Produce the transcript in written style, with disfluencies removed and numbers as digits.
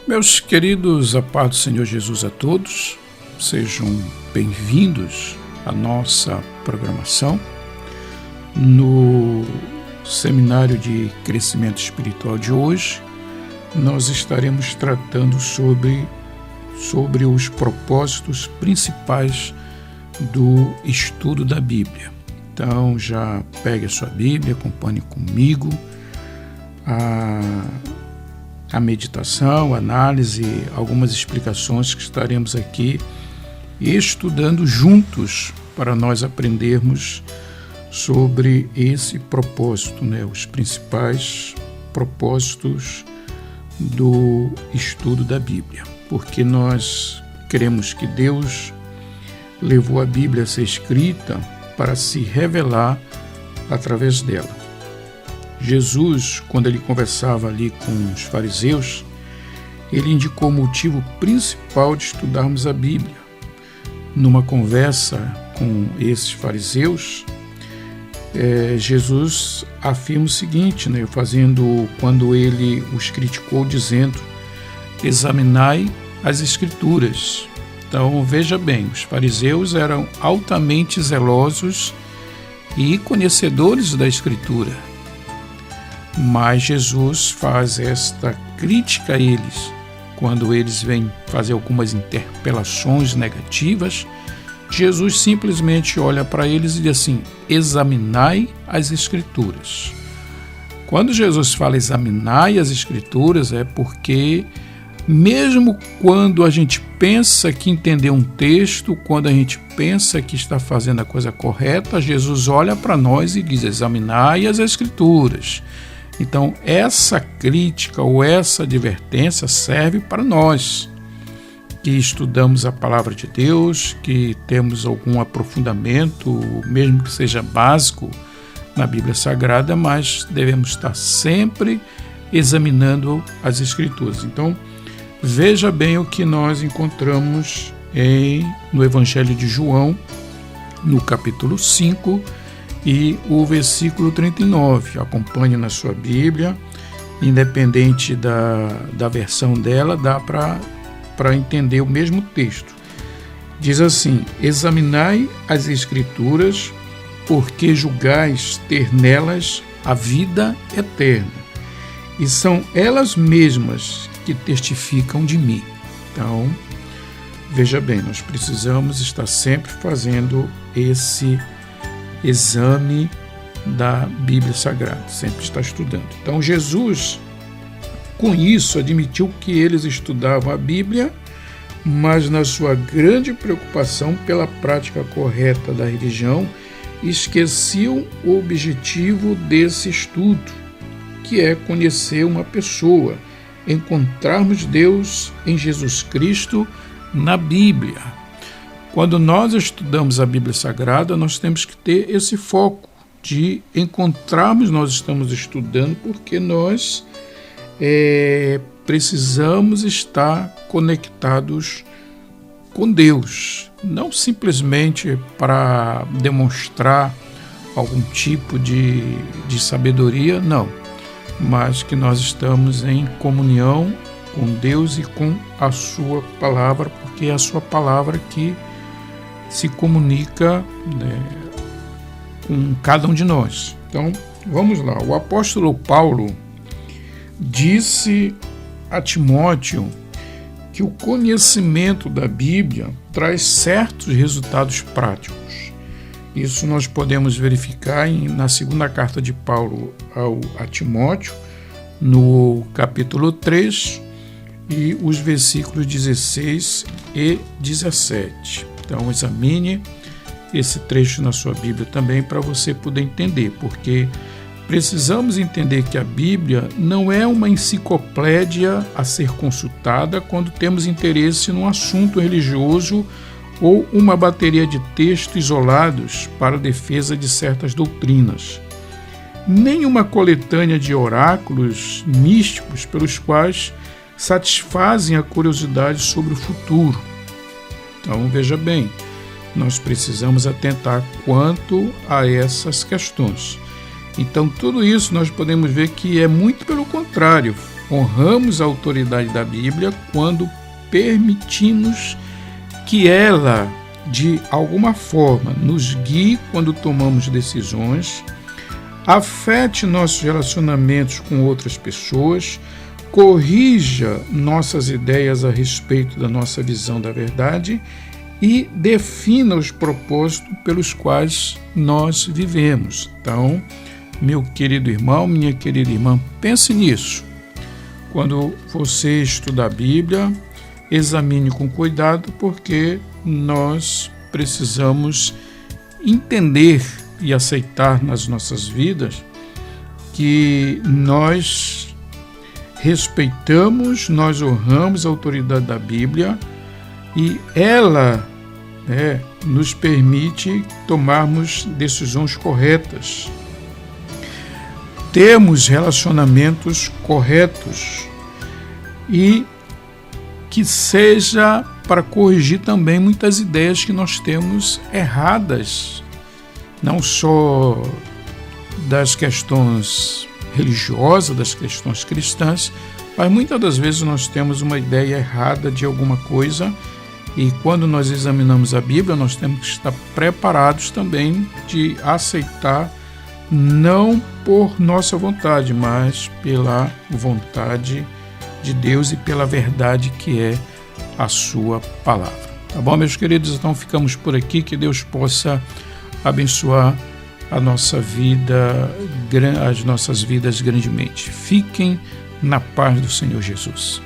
Meus queridos, a paz do Senhor Jesus a todos, sejam bem-vindos à nossa programação. No seminário de crescimento espiritual de hoje, nós estaremos tratando sobre os propósitos principais do estudo da Bíblia. Então já pegue a sua Bíblia, acompanhe comigo a meditação, a análise, algumas explicações que estaremos aqui estudando juntos para nós aprendermos sobre esse propósito, os principais propósitos do estudo da Bíblia. Porque nós cremos que Deus levou a Bíblia a ser escrita para se revelar através dela. Jesus, quando ele conversava ali com os fariseus, ele indicou o motivo principal de estudarmos a Bíblia. Numa conversa com esses fariseus, Jesus afirma o seguinte, quando ele os criticou, dizendo: examinai as Escrituras. Então, veja bem, os fariseus eram altamente zelosos e conhecedores da Escritura. Mas Jesus faz esta crítica a eles. Quando eles vêm fazer algumas interpelações negativas, Jesus simplesmente olha para eles e diz assim: examinai as Escrituras. Quando Jesus fala examinai as Escrituras, é porque mesmo quando a gente pensa que entendeu um texto, quando a gente pensa que está fazendo a coisa correta, Jesus olha para nós e diz: examinai as Escrituras. Então, essa crítica ou essa advertência serve para nós que estudamos a palavra de Deus, que temos algum aprofundamento, mesmo que seja básico, na Bíblia Sagrada, mas devemos estar sempre examinando as Escrituras. Então, veja bem o que nós encontramos no Evangelho de João, no capítulo 5, e o versículo 39. Acompanhe na sua Bíblia, independente da versão dela, dá para entender o mesmo texto. Diz assim: examinai as Escrituras, porque julgais ter nelas a vida eterna, e são elas mesmas que testificam de mim. Então, veja bem, nós precisamos estar sempre fazendo esse exame da Bíblia Sagrada, sempre está estudando. Então Jesus, com isso, admitiu que eles estudavam a Bíblia, mas na sua grande preocupação pela prática correta da religião, esqueciam o objetivo desse estudo, que é conhecer uma pessoa, encontrarmos Deus em Jesus Cristo na Bíblia. Quando nós estudamos a Bíblia Sagrada, nós temos que ter esse foco de encontrarmos, nós estamos estudando porque nós precisamos estar conectados com Deus, não simplesmente para demonstrar algum tipo de sabedoria, não, mas que nós estamos em comunhão com Deus e com a sua palavra, porque é a sua palavra que se comunica com cada um de nós. Então, vamos lá. O apóstolo Paulo disse a Timóteo que o conhecimento da Bíblia traz certos resultados práticos. Isso nós podemos verificar na segunda carta de Paulo a Timóteo, no capítulo 3, e os versículos 16 e 17. Então, examine esse trecho na sua Bíblia também para você poder entender, porque precisamos entender que a Bíblia não é uma enciclopédia a ser consultada quando temos interesse num assunto religioso ou uma bateria de textos isolados para a defesa de certas doutrinas, nem uma coletânea de oráculos místicos pelos quais satisfazem a curiosidade sobre o futuro. Então, veja bem, nós precisamos atentar quanto a essas questões. Então, tudo isso nós podemos ver que é muito pelo contrário. Honramos a autoridade da Bíblia quando permitimos que ela, de alguma forma, nos guie quando tomamos decisões, afete nossos relacionamentos com outras pessoas, corrija nossas ideias a respeito da nossa visão da verdade e defina os propósitos pelos quais nós vivemos. Então, meu querido irmão, minha querida irmã, pense nisso. Quando você estudar a Bíblia, examine com cuidado, porque nós precisamos entender e aceitar nas nossas vidas que nós respeitamos, nós honramos a autoridade da Bíblia e ela nos permite tomarmos decisões corretas, termos relacionamentos corretos e que seja para corrigir também muitas ideias que nós temos erradas, não só das questões religiosas, das questões cristãs, mas muitas das vezes nós temos uma ideia errada de alguma coisa e quando nós examinamos a Bíblia, nós temos que estar preparados também de aceitar, não por nossa vontade, mas pela vontade de Deus e pela verdade que é a sua palavra. Tá bom, meus queridos? Então ficamos por aqui, que Deus possa abençoar a nossa vida, as nossas vidas grandemente. Fiquem na paz do Senhor Jesus.